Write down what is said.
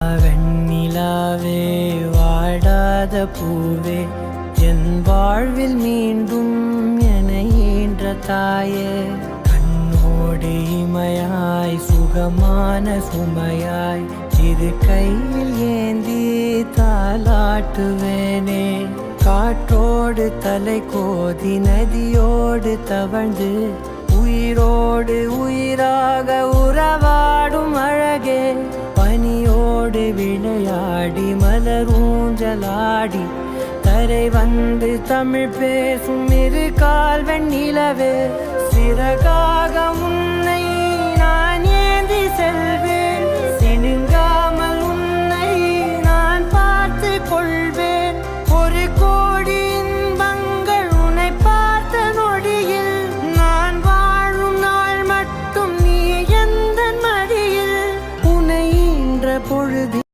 வெண்ணிலாவே வாடாத பூவே என் வாழ்வில் மீண்டும் என ஈன்ற தாயே கண்ணோடு இமையாய் சுகமான சுமையாய் இரு கையில் ஏந்தி தாலாட்டுவேனே காற்றோடு தலை கோதி நதியோடு தவழ்ந்து உயிரோடு உயிராக உறவாடும் அழகே பனியோடு விளையாடி மலரூஞ்சலாடி தரை வந்து தமிழ் பேசும் இரு கால் வெண்ணிலவே சிறகாக உன்னை நான் ஏந்தி செல்வேன்.